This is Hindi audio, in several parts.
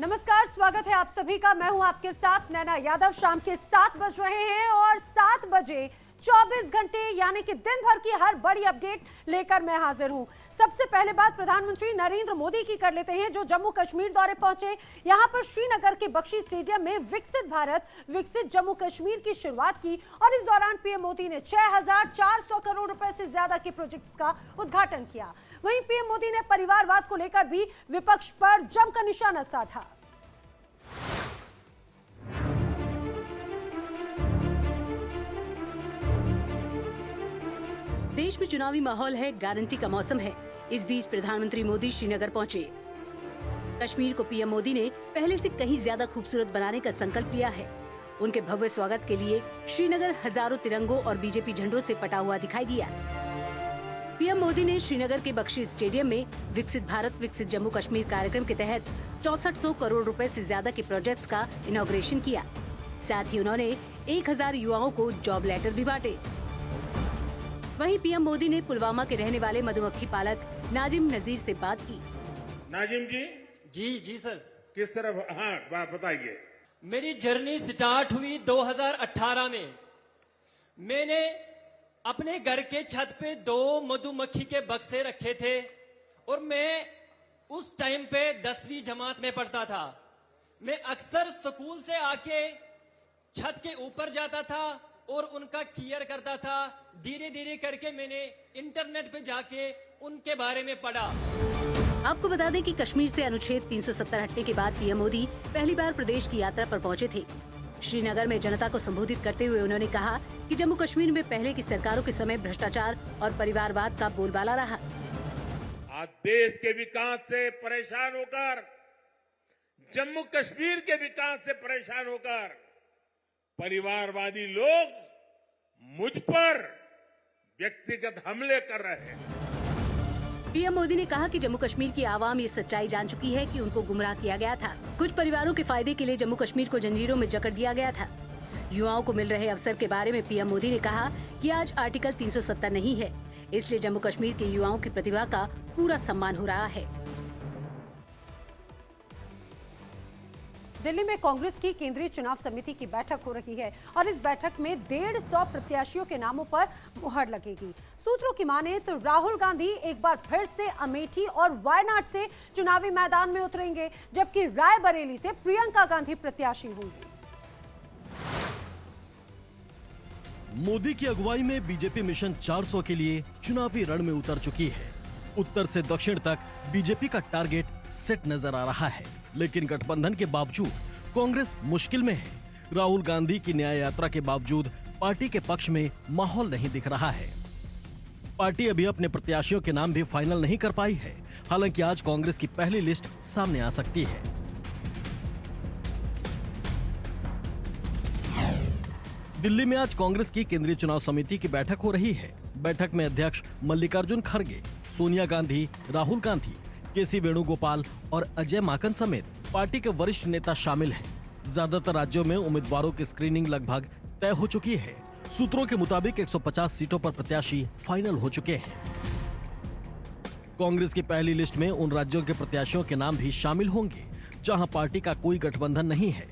नमस्कार, स्वागत है आप सभी का। मैं हूं आपके साथ नैना यादव। शाम के 7 बज रहे हैं और 7 बजे 24 घंटे यानी कि दिन भर की हर बड़ी अपडेट लेकर मैं हाजिर हूं। सबसे पहले बात प्रधानमंत्री नरेंद्र मोदी की कर लेते हैं, जो जम्मू कश्मीर दौरे पहुंचे। यहां पर श्रीनगर के बख्शी स्टेडियम में विकसित भारत विकसित जम्मू कश्मीर की शुरुआत की और इस दौरान पीएम मोदी ने 6400 करोड़ रुपए से ज्यादा के प्रोजेक्ट्स का उद्घाटन किया। वहीं पीएम मोदी ने परिवारवाद को लेकर भी विपक्ष पर जमकर निशाना साधा। देश में चुनावी माहौल है, गारंटी का मौसम है। इस बीच प्रधानमंत्री मोदी श्रीनगर पहुंचे। कश्मीर को पीएम मोदी ने पहले से कहीं ज्यादा खूबसूरत बनाने का संकल्प लिया है। उनके भव्य स्वागत के लिए श्रीनगर हजारों तिरंगों और बीजेपी झंडों से पटा हुआ दिखाई दिया। पीएम मोदी ने श्रीनगर के बख्शी स्टेडियम में विकसित भारत विकसित जम्मू कश्मीर कार्यक्रम के तहत 6400 करोड़ रुपए से ज्यादा के प्रोजेक्ट्स का इनॉग्रेशन किया। साथ ही उन्होंने 1000 युवाओं को जॉब लेटर भी बांटे। वहीं पीएम मोदी ने पुलवामा के रहने वाले मधुमक्खी पालक नाजिम नजीर से बात की। नाजिम जी। जी सर। किस तरफ? हाँ, बताइए। मेरी जर्नी स्टार्ट हुई 2018 में। मैंने अपने घर के छत पे 2 मधुमक्खी के बक्से रखे थे और मैं उस टाइम पे 10वीं जमात में पढ़ता था। मैं अक्सर स्कूल से आके छत के ऊपर जाता था और उनका केयर करता था। धीरे धीरे करके मैंने इंटरनेट पे जाके उनके बारे में पढ़ा। आपको बता दें कि कश्मीर से अनुच्छेद 370 हटने के बाद पीएम मोदी पहली बार प्रदेश की यात्रा पर पहुंचे थे। श्रीनगर में जनता को संबोधित करते हुए उन्होंने कहा कि जम्मू कश्मीर में पहले की सरकारों के समय भ्रष्टाचार और परिवारवाद का बोलबाला रहा। आज देश के विकास से परेशान होकर, जम्मू कश्मीर के विकास से परेशान होकर परिवारवादी लोग मुझ पर व्यक्तिगत हमले कर रहे हैं। पीएम मोदी ने कहा कि जम्मू कश्मीर की आवाम ये सच्चाई जान चुकी है कि उनको गुमराह किया गया था। कुछ परिवारों के फायदे के लिए जम्मू कश्मीर को जंजीरों में जकड़ दिया गया था। युवाओं को मिल रहे अवसर के बारे में पीएम मोदी ने कहा कि आज आर्टिकल 370 नहीं है, इसलिए जम्मू कश्मीर के युवाओं की प्रतिभा का पूरा सम्मान हो रहा है। दिल्ली में कांग्रेस की केंद्रीय चुनाव समिति की बैठक हो रही है और इस बैठक में 150 प्रत्याशियों के नामों पर मुहर लगेगी। सूत्रों की माने तो राहुल गांधी एक बार फिर से अमेठी और वायनाड से चुनावी मैदान में उतरेंगे, जबकि रायबरेली से प्रियंका गांधी प्रत्याशी होंगी। मोदी की अगुवाई में बीजेपी मिशन 400 के लिए चुनावी रण में उतर चुकी है। उत्तर से दक्षिण तक बीजेपी का टारगेट सेट नजर आ रहा है, लेकिन गठबंधन के बावजूद कांग्रेस मुश्किल में है। राहुल गांधी की न्याय यात्रा के बावजूद पार्टी के पक्ष में माहौल नहीं दिख रहा है। पार्टी अभी अपने प्रत्याशियों के नाम भी फाइनल नहीं कर पाई है। हालांकि आज कांग्रेस की पहली लिस्ट सामने आ सकती है। दिल्ली में आज कांग्रेस की केंद्रीय चुनाव समिति की बैठक हो रही है। बैठक में अध्यक्ष मल्लिकार्जुन खड़गे, सोनिया गांधी, राहुल गांधी, केसी वेणुगोपाल और अजय माकन समेत पार्टी के वरिष्ठ नेता शामिल हैं। ज्यादातर राज्यों में उम्मीदवारों की स्क्रीनिंग लगभग तय हो चुकी है। सूत्रों के मुताबिक 150 सीटों पर प्रत्याशी फाइनल हो चुके हैं। कांग्रेस की पहली लिस्ट में उन राज्यों के प्रत्याशियों के नाम भी शामिल होंगे जहां पार्टी का कोई गठबंधन नहीं है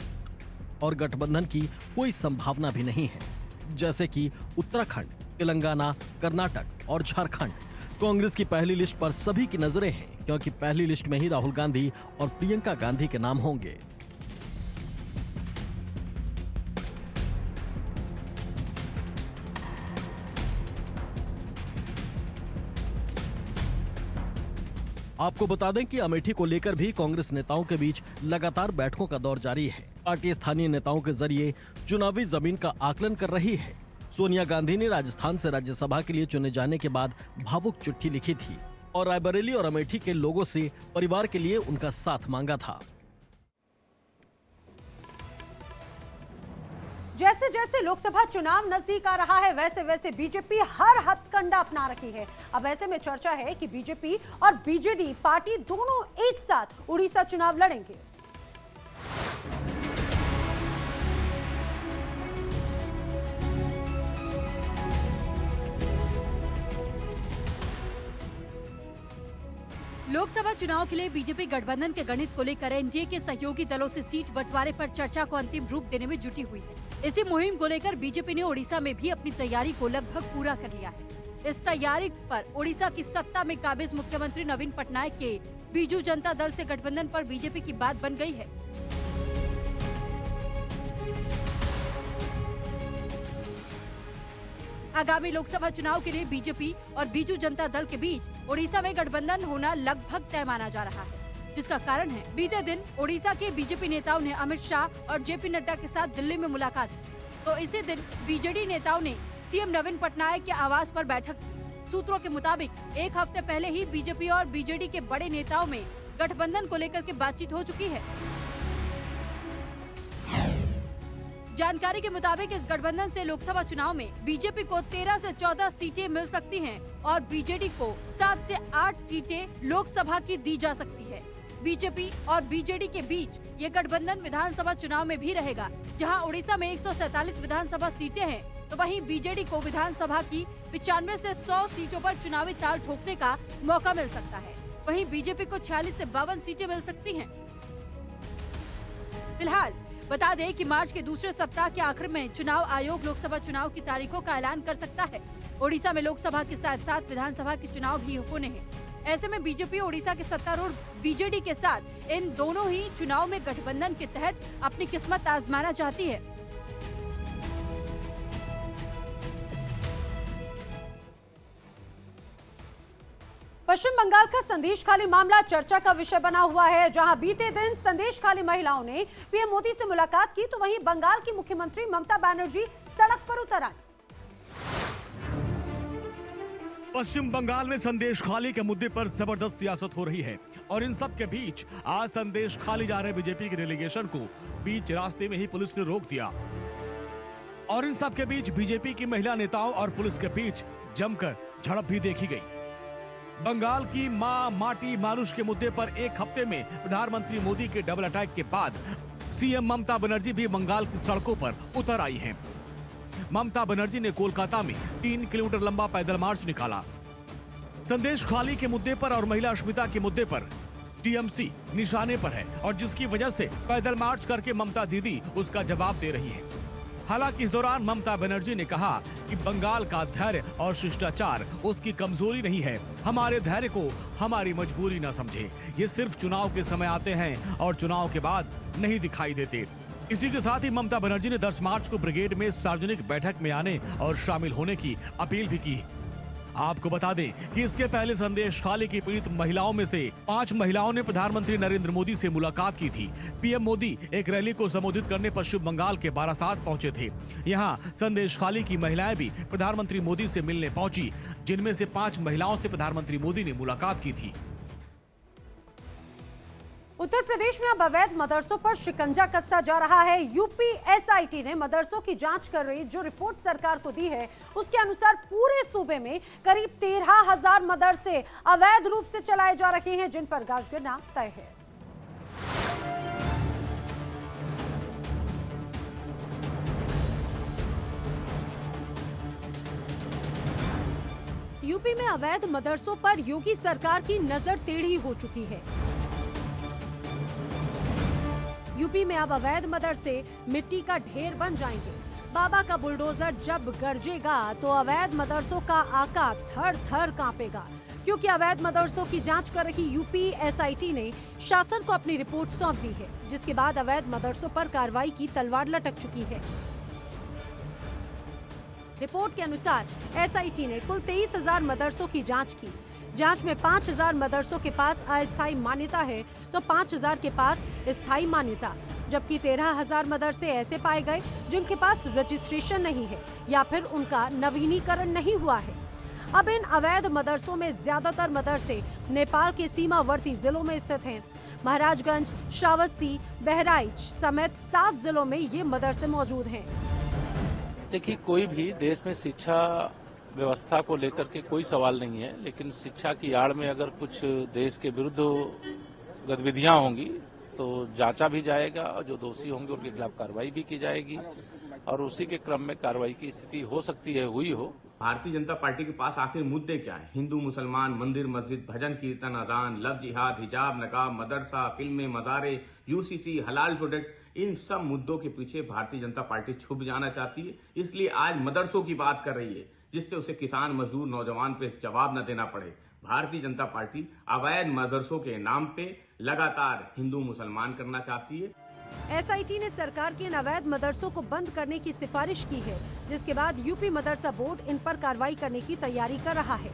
और गठबंधन की कोई संभावना भी नहीं है, जैसे कि उत्तराखंड, तेलंगाना, कर्नाटक और झारखंड। कांग्रेस की पहली लिस्ट पर सभी की नजरें हैं, क्योंकि पहली लिस्ट में ही राहुल गांधी और प्रियंका गांधी के नाम होंगे। आपको बता दें कि अमेठी को लेकर भी कांग्रेस नेताओं के बीच लगातार बैठकों का दौर जारी है। पार्टी स्थानीय नेताओं के जरिए चुनावी जमीन का आकलन कर रही है। सोनिया गांधी ने राजस्थान से राज्यसभा के लिए चुने जाने के बाद भावुक चिट्ठी लिखी थी और रायबरेली और अमेठी के लोगों से परिवार के लिए उनका साथ मांगा था। जैसे जैसे लोकसभा चुनाव नजदीक आ रहा है, वैसे वैसे बीजेपी हर हथकंडा अपना रही है। अब ऐसे में चर्चा है कि बीजेपी और बीजेडी पार्टी दोनों एक साथ उड़ीसा चुनाव लड़ेंगे। लोकसभा चुनाव के लिए बीजेपी गठबंधन के गणित को लेकर एनडीए के सहयोगी दलों से सीट बंटवारे पर चर्चा को अंतिम रूप देने में जुटी हुई है। इसी मुहिम को लेकर बीजेपी ने ओडिशा में भी अपनी तैयारी को लगभग पूरा कर लिया है। इस तैयारी पर ओडिशा की सत्ता में काबिज मुख्यमंत्री नवीन पटनायक के बीजू जनता दल से गठबंधन पर बीजेपी की बात बन गई है। आगामी लोकसभा चुनाव के लिए बीजेपी और बीजू जनता दल के बीच ओडिशा में गठबंधन होना लगभग तय माना जा रहा है, जिसका कारण है बीते दिन ओडिशा के बीजेपी नेताओं ने अमित शाह और जेपी नड्डा के साथ दिल्ली में मुलाकात की। तो इसी दिन बीजेडी नेताओं ने सीएम नवीन पटनायक के आवास पर बैठक की। सूत्रों के मुताबिक एक हफ्ते पहले ही बीजेपी और बीजेडी के बड़े नेताओं में गठबंधन को लेकर के बातचीत हो चुकी है। जानकारी के मुताबिक इस गठबंधन से लोकसभा चुनाव में बीजेपी को 13 से 14 सीटें मिल सकती हैं और बीजेडी को 7 से 8 सीटें लोकसभा की दी जा सकती है। बीजेपी और बीजेडी के बीच ये गठबंधन विधानसभा चुनाव में भी रहेगा, जहां उड़ीसा में 147 विधानसभा सीटें हैं, तो वहीं बीजेडी को विधानसभा की 95 से 100 सीटों पर चुनावी ताल ठोकने का मौका मिल सकता है। वहीं बीजेपी को 46 से 52 सीटें मिल सकती हैं। फिलहाल बता दें कि मार्च के दूसरे सप्ताह के आखिर में चुनाव आयोग लोकसभा चुनाव की तारीखों का ऐलान कर सकता है। ओडिशा में लोकसभा के साथ साथ विधानसभा के चुनाव भी होने हैं। ऐसे में बीजेपी ओडिशा के सत्तारूढ़ बीजेडी के साथ इन दोनों ही चुनाव में गठबंधन के तहत अपनी किस्मत आजमाना चाहती है। पश्चिम बंगाल का संदेशखाली मामला चर्चा का विषय बना हुआ है, जहां बीते दिन संदेशखाली महिलाओं ने पीएम मोदी से मुलाकात की, तो वहीं बंगाल की मुख्यमंत्री ममता बनर्जी सड़क पर उतर आई। पश्चिम बंगाल में संदेशखाली के मुद्दे पर जबरदस्त सियासत हो रही है और इन सब के बीच आज संदेशखाली जा रहे बीजेपी के डेलीगेशन को बीच रास्ते में ही पुलिस ने रोक दिया और इन सब के बीच बीजेपी की महिला नेताओं और पुलिस के बीच जमकर झड़प भी देखी गई। बंगाल की मां माटी मानुष के मुद्दे पर एक हफ्ते में प्रधानमंत्री मोदी के डबल अटैक के बाद सीएम ममता बनर्जी भी बंगाल की सड़कों पर उतर आई हैं। ममता बनर्जी ने कोलकाता में 3 किलोमीटर लंबा पैदल मार्च निकाला। संदेशखाली के मुद्दे पर और महिला अस्मिता के मुद्दे पर टीएमसी निशाने पर है और जिसकी वजह से पैदल मार्च करके ममता दीदी उसका जवाब दे रही है। हालांकि इस दौरान ममता बनर्जी ने कहा कि बंगाल का धैर्य और शिष्टाचार उसकी कमजोरी नहीं है, हमारे धैर्य को हमारी मजबूरी न समझे। ये सिर्फ चुनाव के समय आते हैं और चुनाव के बाद नहीं दिखाई देते। इसी के साथ ही ममता बनर्जी ने 10 मार्च को ब्रिगेड में सार्वजनिक बैठक में आने और शामिल होने की अपील भी की। आपको बता दें कि इसके पहले संदेशखाली की पीड़ित महिलाओं में से 5 महिलाओं ने प्रधानमंत्री नरेंद्र मोदी से मुलाकात की थी। पीएम मोदी एक रैली को संबोधित करने पश्चिम बंगाल के बारासात पहुंचे थे। यहां संदेशखाली की महिलाएं भी प्रधानमंत्री मोदी से मिलने पहुंची, जिनमें से 5 महिलाओं से प्रधानमंत्री मोदी ने मुलाकात की थी। उत्तर प्रदेश में अब अवैध मदरसों पर शिकंजा कसता जा रहा है। यूपी एसआईटी ने मदरसों की जांच कर रही जो रिपोर्ट सरकार को दी है, उसके अनुसार पूरे सूबे में करीब 13,000 मदरसे अवैध रूप से चलाए जा रहे हैं, जिन पर गाज गिरना तय है। यूपी में अवैध मदरसों पर योगी सरकार की नजर टेढ़ी हो चुकी है। यूपी में अब अवैध मदरसे मिट्टी का ढेर बन जाएंगे। बाबा का बुलडोजर जब गरजेगा तो अवैध मदरसों का आका थर थर कांपेगा, क्योंकि अवैध मदरसों की जांच कर रही यूपी एसआईटी ने शासन को अपनी रिपोर्ट सौंप दी है, जिसके बाद अवैध मदरसों पर कार्रवाई की तलवार लटक चुकी है। रिपोर्ट के अनुसार एसआईटी ने कुल 23,000 मदरसों की जांच की। जांच में 5,000 मदरसों के पास अस्थायी मान्यता है तो 5,000 के पास स्थायी मान्यता, जबकि 13,000 मदरसे ऐसे पाए गए जिनके पास रजिस्ट्रेशन नहीं है या फिर उनका नवीनीकरण नहीं हुआ है। अब इन अवैध मदरसों में ज्यादातर मदरसे नेपाल के सीमावर्ती जिलों में स्थित हैं। महाराजगंज, श्रावस्ती, बहराइच समेत 7 जिलों में ये मदरसे मौजूद हैं। देखिए, कोई भी देश में शिक्षा व्यवस्था को लेकर के कोई सवाल नहीं है, लेकिन शिक्षा की आड़ में अगर कुछ देश के विरुद्ध गतिविधियां होंगी तो जांचा भी जाएगा और जो दोषी होंगे उनके खिलाफ कार्रवाई भी की जाएगी और उसी के क्रम में कार्रवाई की स्थिति हो सकती है, हुई हो भारतीय जनता पार्टी के पास आखिर मुद्दे क्या हैं? हिंदू मुसलमान, मंदिर मस्जिद, भजन कीर्तन, अजान, लव जिहाद, हिजाब नकाब, मदरसा, फिल्में, मदारे, यूसीसी, हलाल प्रोडक्ट, इन सब मुद्दों के पीछे भारतीय जनता पार्टी छुप जाना चाहती है। इसलिए आज मदरसों की बात कर रही है, जिससे उसे किसान, मजदूर, नौजवान पे जवाब न देना पड़े। भारतीय जनता पार्टी अवैध मदरसों के नाम पे लगातार हिंदू मुसलमान करना चाहती है। एसआईटी ने सरकार के इन अवैध मदरसों को बंद करने की सिफारिश की है, जिसके बाद यूपी मदरसा बोर्ड इन पर कार्रवाई करने की तैयारी कर रहा है।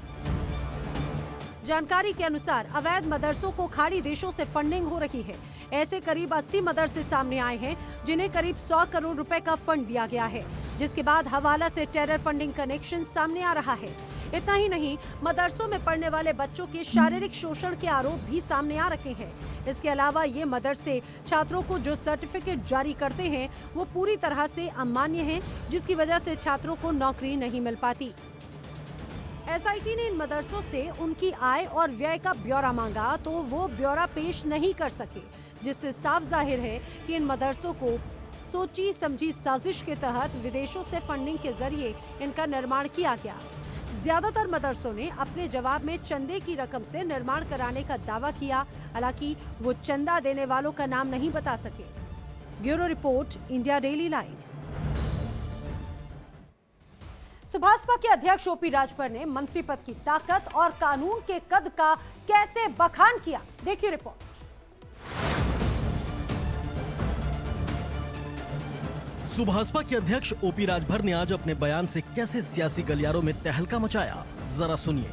जानकारी के अनुसार अवैध मदरसों को खाड़ी देशों से फंडिंग हो रही है। ऐसे करीब 80 मदरसे सामने आए हैं, जिन्हें करीब 100 करोड़ रुपए का फंड दिया गया है, जिसके बाद हवाला से टेरर फंडिंग कनेक्शन सामने आ रहा है। इतना ही नहीं, मदरसों में पढ़ने वाले बच्चों के शारीरिक शोषण के आरोप भी सामने आ रखे हैं। इसके अलावा ये मदरसे छात्रों को जो सर्टिफिकेट जारी करते हैं वो पूरी तरह से अमान्य हैं, जिसकी वजह से छात्रों को नौकरी नहीं मिल पाती। एसआईटी ने इन मदरसों से उनकी आय और व्यय का ब्यौरा मांगा, तो वो ब्यौरा पेश नहीं कर सके, जिससे साफ जाहिर है कि इन मदरसों को सोची समझी साजिश के तहत विदेशों से फंडिंग के जरिए इनका निर्माण किया गया। ज्यादातर मदरसों ने अपने जवाब में चंदे की रकम से निर्माण कराने का दावा किया, हालांकि वो चंदा देने वालों का नाम नहीं बता सके। Bureau report, India daily live. Subhaspa के अध्यक्ष ओपी राजभर ने मंत्री पद की ताकत और कानून के कद का कैसे बखान किया, देखिए रिपोर्ट। सुभाषपा के अध्यक्ष ओपी राजभर ने आज अपने बयान से कैसे सियासी गलियारों में तहलका मचाया, जरा सुनिए।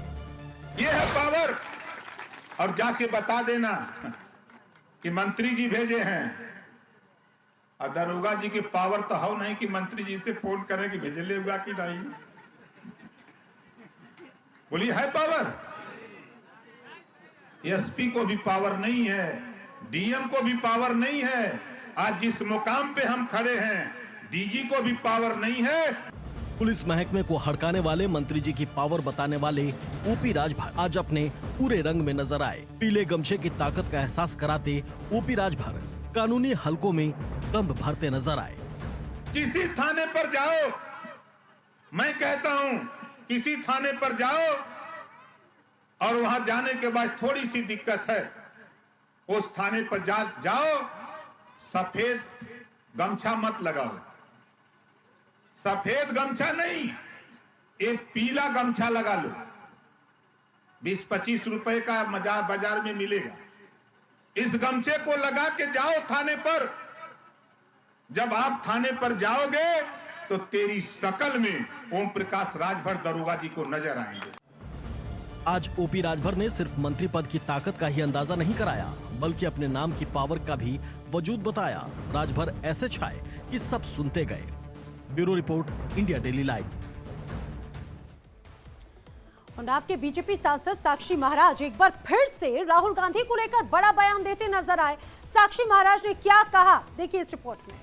ये है पावर। अब जाके बता देना कि मंत्री जी भेजे हैं, और दरोगा जी की पावर तो हो नहीं कि मंत्री जी से फोन करें कि भेजले होगा कि नहीं। बोलिए, है पावर? एसपी को भी पावर नहीं है, डीएम को भी पावर नहीं है। आज जिस मुकाम पे हम खड़े हैं, डीजी को भी पावर नहीं है। पुलिस महकमे को हड़काने वाले मंत्री जी की पावर बताने वाले ओपी राजभर आज अपने पूरे रंग में नजर आए। पीले गमछे की ताकत का एहसास कराते ओपी राजभर कानूनी हलकों में दम भरते नजर आए। किसी थाने पर जाओ, मैं कहता हूं, किसी थाने पर जाओ और वहां जाने के बाद थोड़ी सी दिक्कत है, उस थाने पर जाओ, सफेद गमछा मत लगाओ। सफेद गमछा नहीं, एक पीला गमछा लगा लो। 20-25 रुपए का बाजार में मिलेगा। इस गमछे को लगा के जाओ थाने पर। जब आप थाने पर जाओगे तो तेरी शकल में ओम प्रकाश राजभर दरोगा जी को नजर आएंगे। आज ओपी राजभर ने सिर्फ मंत्री पद की ताकत का ही अंदाजा नहीं कराया, बल्कि अपने नाम की पावर का भी वजूद बताया। राजभर ऐसे छाए कि सब सुनते गए। Bureau report, India daily live. Unnao के बीजेपी सांसद साक्षी महाराज एक बार फिर से राहुल गांधी को लेकर बड़ा बयान देते नजर आए। साक्षी महाराज ने क्या कहा, देखिए इस रिपोर्ट में।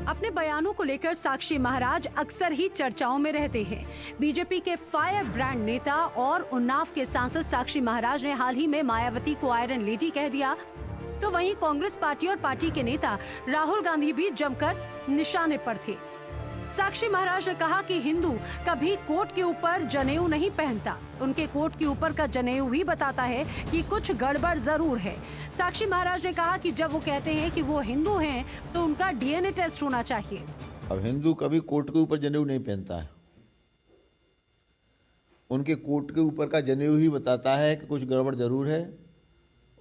अपने बयानों को लेकर साक्षी महाराज अक्सर ही चर्चाओं में रहते हैं। बीजेपी के फायर ब्रांड नेता और उन्नाव के सांसद साक्षी महाराज ने हाल ही में मायावती को आयरन लेडी कह दिया, तो वहीं कांग्रेस पार्टी और पार्टी के नेता राहुल गांधी भी जमकर निशाने पर थे। साक्षी महाराज ने कहा कि हिंदू कभी कोट के ऊपर जनेऊ नहीं पहनता, उनके कोट के ऊपर का जनेऊ ही बताता है कि कुछ गड़बड़ जरूर है। साक्षी महाराज ने कहा कि जब वो कहते हैं कि वो हिंदू हैं तो उनका डीएनए टेस्ट होना चाहिए। अब हिंदू कभी कोट के ऊपर जनेऊ नहीं पहनता है, उनके कोट के ऊपर का जनेऊ ही बताता है कि कुछ गड़बड़ जरूर है,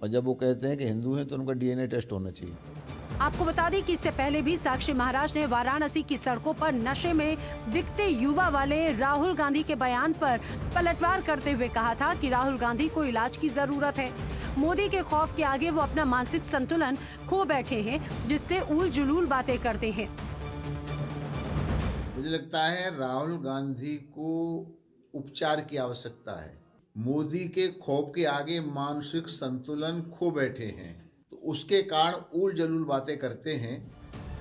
और जब वो कहते हैं कि हिंदू हैं तो उनका डीएनए टेस्ट होना चाहिए। आपको बता दें कि इससे पहले भी साक्षी महाराज ने वाराणसी की सड़कों पर नशे में दिखते युवा वाले राहुल गांधी के बयान पर पलटवार करते हुए कहा था कि राहुल गांधी को इलाज की जरूरत है। मोदी के खौफ के आगे वो अपना मानसिक संतुलन खो बैठे हैं, जिससे उल जुलूल बातें करते हैं। मुझे लगता है राहुल गांधी को उपचार की आवश्यकता है। मोदी के खौफ के आगे मानसिक संतुलन खो बैठे हैं, तो उसके कारण उल जलूल बातें करते हैं।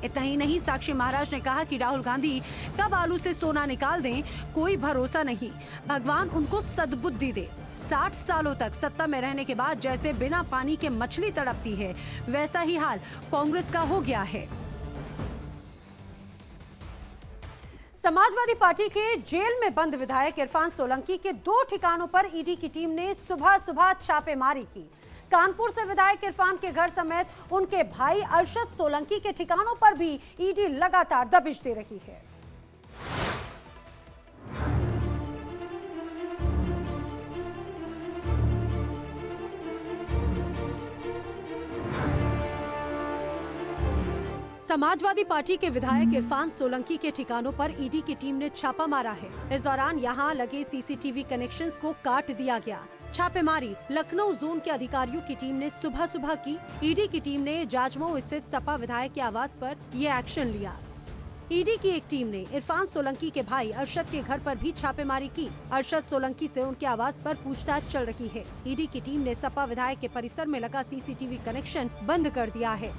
इतना ही नहीं, साक्षी महाराज ने कहा कि राहुल गांधी कब आलू से सोना निकाल दें कोई भरोसा नहीं, भगवान उनको सद्बुद्धि दे। 60 सालों तक सत्ता में रहने के बाद जैसे बिना पानी के मछली तड़पती है, वैसा ही हाल कांग्रेस का हो गया है। समाजवादी पार्टी के जेल में बंद विधायक इरफान सोलंकी के 2 ठिकानों पर ईडी की टीम ने सुबह सुबह छापेमारी की। कानपुर से विधायक इरफान के घर समेत उनके भाई अरशद सोलंकी के ठिकानों पर भी ईडी लगातार दबिश दे रही है। समाजवादी पार्टी के विधायक इरफान सोलंकी के ठिकानों पर ईडी की टीम ने छापा मारा है। इस दौरान यहां लगे सीसीटीवी कनेक्शंस को काट दिया गया। छापेमारी लखनऊ जोन के अधिकारियों की टीम ने सुबह सुबह की। ईडी की टीम ने जाजमऊ स्थित सपा विधायक के आवास पर ये एक्शन लिया। ईडी की एक टीम ने इरफान सोलंकी के भाई अरशद के घर पर भी छापेमारी की। अरशद सोलंकी से उनके आवास पर पूछताछ चल रही है। ईडी की टीम ने सपा विधायक के परिसर में लगा सीसीटीवी कनेक्शन बंद कर दिया है।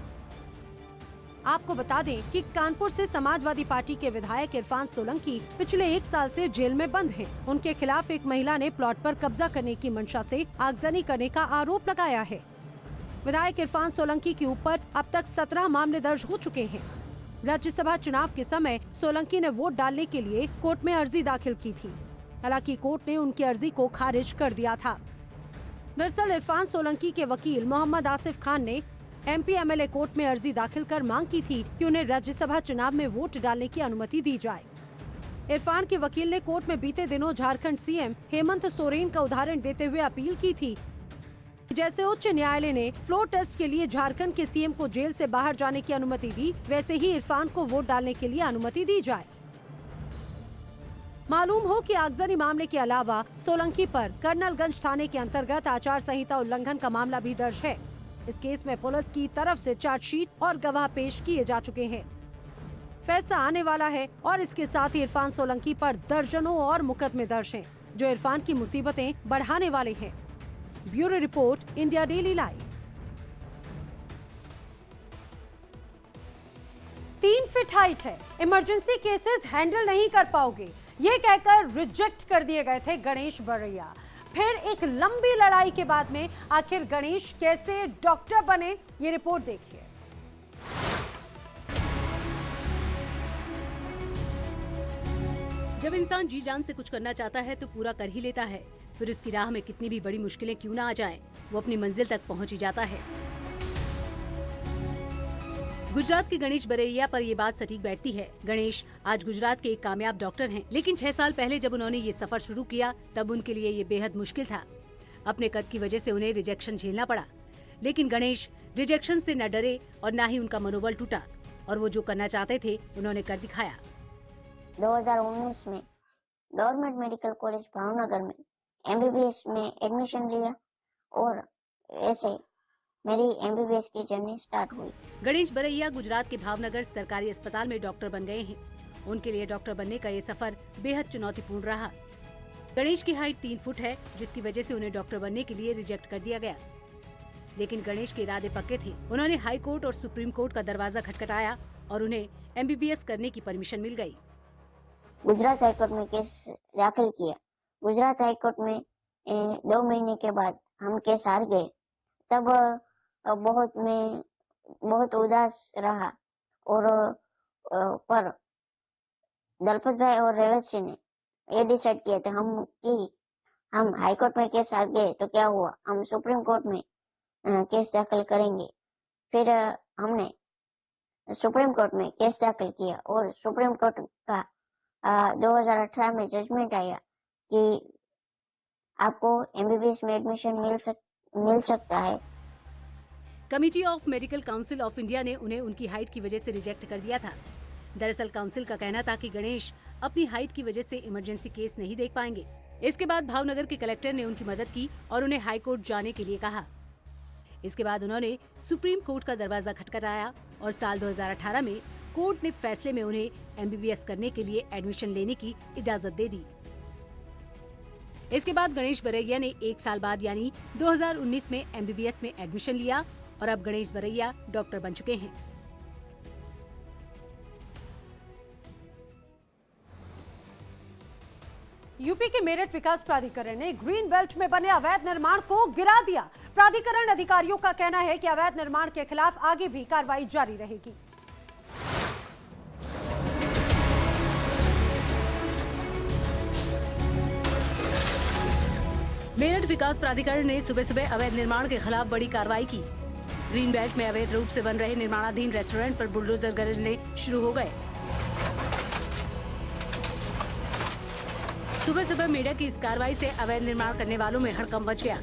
आपको बता दें कि कानपुर से समाजवादी पार्टी के विधायक इरफान सोलंकी पिछले 1 साल से जेल में बंद हैं। उनके खिलाफ एक महिला ने प्लॉट पर कब्जा करने की मंशा से आगजनी करने का आरोप लगाया है। विधायक इरफान सोलंकी के ऊपर अब तक 17 मामले दर्ज हो चुके हैं। राज्यसभा चुनाव के समय सोलंकी ने वोट डालने के लिए कोर्ट में अर्जी दाखिल की थी। हालांकि कोर्ट ने उनकी अर्जी को खारिज कर दिया था। दरअसल इरफान सोलंकी के वकील मोहम्मद आसिफ खान ने एमपी एमएलए कोर्ट में अर्जी दाखिल कर मांग की थी कि उन्हें राज्यसभा चुनाव में वोट डालने की अनुमति दी जाए। इरफान के वकील ने कोर्ट में बीते दिनों झारखंड सीएम हेमंत सोरेन का उदाहरण देते हुए अपील की थी। जैसे उच्च न्यायालय ने फ्लोर टेस्ट के लिए झारखंड के सीएम को जेल से बाहर जाने की अनुमति दी, वैसे ही इरफान को वोट डालने के लिए अनुमति दी जाए। मालूम हो कि आगजनी मामले के अलावा सोलंकी पर कर्नलगंज थाने के अंतर्गत आचार संहिता उल्लंघन का मामला भी दर्ज है। इस केस में पुलिस की तरफ से चार्जशीट और गवाह पेश किए जा चुके हैं। फैसला आने वाला है और इसके साथ ही इरफान सोलंकी पर दर्जनों और मुकदमे दर्ज हैं, जो इरफान की मुसीबतें बढ़ाने वाले हैं। Bureau report, India daily live. 3 feet height है, इमरजेंसी केसेस हैंडल नहीं कर पाओगे, ये कहकर रिजेक्ट कर दिए गए थे गणेश बरैया। फिर एक लंबी लड़ाई के बाद में आखिर गणेश कैसे डॉक्टर बने, ये रिपोर्ट देखिए। जब इंसान जी जान से कुछ करना चाहता है तो पूरा कर ही लेता है। फिर उसकी राह में कितनी भी बड़ी मुश्किलें क्यों ना आ जाएं, वो अपनी मंजिल तक पहुंच ही जाता है। गुजरात के गणेश बरैया पर ये बात सटीक बैठती है। गणेश आज गुजरात के एक कामयाब डॉक्टर हैं, लेकिन 6 साल पहले जब उन्होंने ये सफर शुरू किया तब उनके लिए ये बेहद मुश्किल था। अपने कद की वजह से उन्हें रिजेक्शन झेलना पड़ा, लेकिन गणेश रिजेक्शन से न डरे और न ही उनका मनोबल टूटा, और वो जो करना चाहते थे उन्होंने कर दिखाया। 2019 में गवर्नमेंट मेडिकल कॉलेज भावनगर में एमबीबीएस में एडमिशन लिया और ऐसे मेरी एमबीबीएस की जर्नी स्टार्ट हुई। गणेश बरैया गुजरात के भावनगर सरकारी अस्पताल में डॉक्टर बन गए हैं। उनके लिए डॉक्टर बनने का ये सफर बेहद चुनौतीपूर्ण रहा। गणेश की हाइट 3 फुट है, जिसकी वजह से उन्हें डॉक्टर बनने के लिए रिजेक्ट कर दिया गया। लेकिन गणेश के इरादे पक्के थे। उन्होंने हाई कोर्ट और सुप्रीम कोर्ट का दरवाजा खटखटाया और उन्हें एमबीबीएस करने की परमिशन मिल गई। गुजरात हाईकोर्ट में केस दाखिल किया। गुजरात हाईकोर्ट में 2 महीने के बाद हम केस हार गए। तब बहुत उदास रहा और पर दलपत भाई और रेवत सिंह ने ये डिसाइड किया था हम हाई कोर्ट में केस हार गए तो क्या हुआ, हम सुप्रीम कोर्ट में केस दाखिल करेंगे। फिर हमने सुप्रीम कोर्ट में केस दाखिल किया और सुप्रीम कोर्ट का 2018 में जजमेंट आया कि आपको एमबीबीएस में एडमिशन मिल सकता है। Committee of medical council of India ने उन्हें उनकी हाइट की वजह से रिजेक्ट कर दिया था। दरअसल काउंसिल का कहना था कि गणेश अपनी हाइट की वजह से इमरजेंसी केस नहीं देख पाएंगे। इसके बाद भावनगर के कलेक्टर ने उनकी मदद की और उन्हें हाई कोर्ट जाने के लिए कहा। इसके बाद उन्होंने सुप्रीम कोर्ट का दरवाजा खटखटाया और साल 2018 में कोर्ट ने फैसले में उन्हें एमबीबीएस करने के लिए एडमिशन लेने की इजाजत दे दी। इसके बाद गणेश बरैया ने 1 साल बाद यानी 2019 में एमबीबीएस में एडमिशन लिया और अब गणेश बरैया डॉक्टर बन चुके हैं। यूपी के मेरठ विकास प्राधिकरण ने ग्रीन बेल्ट में बने अवैध निर्माण को गिरा दिया। प्राधिकरण अधिकारियों का कहना है कि अवैध निर्माण के खिलाफ आगे भी कार्रवाई जारी रहेगी। मेरठ विकास प्राधिकरण ने सुबह सुबह अवैध निर्माण के खिलाफ बड़ी कार्रवाई की। ग्रीन बेल्ट में अवैध रूप से बन रहे निर्माणाधीन रेस्टोरेंट पर बुलडोजर गरजने शुरू हो गए। सुबह सुबह मीडिया की इस कार्रवाई से अवैध निर्माण करने वालों में हड़कंप मच गया।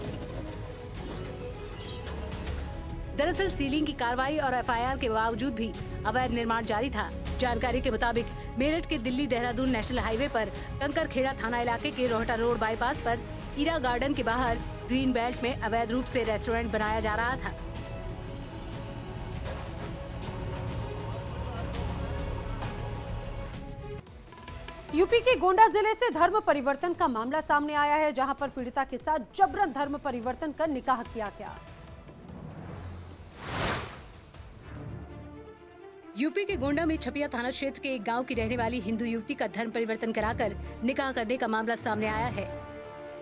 दरअसल सीलिंग की कार्रवाई और एफआईआर के बावजूद भी अवैध निर्माण जारी था। जानकारी के मुताबिक मेरठ के दिल्ली देहरादून नेशनल हाईवे पर कंकरखेड़ा थाना इलाके के रोहटा रोड बाईपास पर ईरा गार्डन के बाहर ग्रीन बेल्ट में अवैध रूप से रेस्टोरेंट बनाया जा रहा था। यूपी के गोंडा जिले से धर्म परिवर्तन का मामला सामने आया है, जहां पर पीड़िता के साथ जबरन धर्म परिवर्तन कर निकाह किया गया। यूपी के गोंडा में छपिया थाना क्षेत्र के एक गांव की रहने वाली हिंदू युवती का धर्म परिवर्तन कराकर निकाह करने का मामला सामने आया है।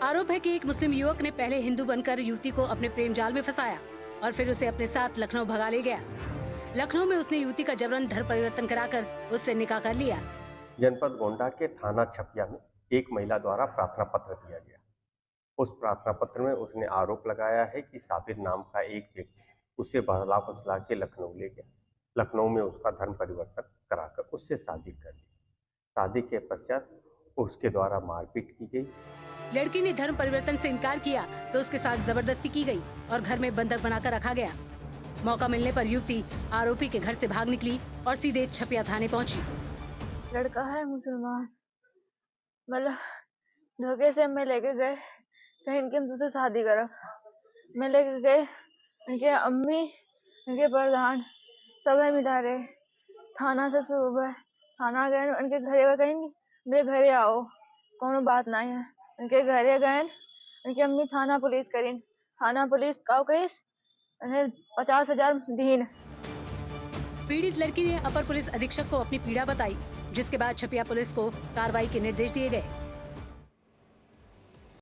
आरोप है कि एक मुस्लिम युवक ने पहले हिंदू बनकर युवती को अपने प्रेम जाल में फंसाया और फिर उसे अपने साथ लखनऊ भगा ले गया। लखनऊ में उसने युवती का जबरन धर्म परिवर्तन कराकर उससे निकाह कर लिया। जनपद गोंडा के थाना छपिया में एक महिला द्वारा प्रार्थना पत्र दिया गया। उस प्रार्थना पत्र में उसने आरोप लगाया है कि साबिर नाम का एक व्यक्ति उसे बहला फुसला के लखनऊ ले गया। लखनऊ में उसका धर्म परिवर्तन कराकर उससे शादी कर ली। शादी के पश्चात उसके द्वारा मारपीट की गई। लड़की ने धर्म परिवर्तन से इनकार किया तो उसके साथ जबरदस्ती की गई और घर में बंधक बनाकर रखा गया। मौका मिलने पर युवती आरोपी के घर से भाग निकली और सीधे छपिया थाने पहुंची। लड़का है मुसलमान, मतलब धोखे से मैं लेके गए कहीं इनके दूसरे शादी करब। मैं लेके गए, इनके अम्मी इनके प्रधान सब है मिला रहे। थाना से शुरू हुआ, थाना गए, उनके घरे कहीं मेरे घरे आओ, कोनो बात नहीं है। उनके घरे गए, उनकी अम्मी थाना पुलिस करी, थाना पुलिस का केस 50,000 दीन। पीड़ित लड़की ने अपर पुलिस अधीक्षक को अपनी पीड़ा बताई, जिसके बाद छपिया पुलिस को कार्रवाई के निर्देश दिए गए।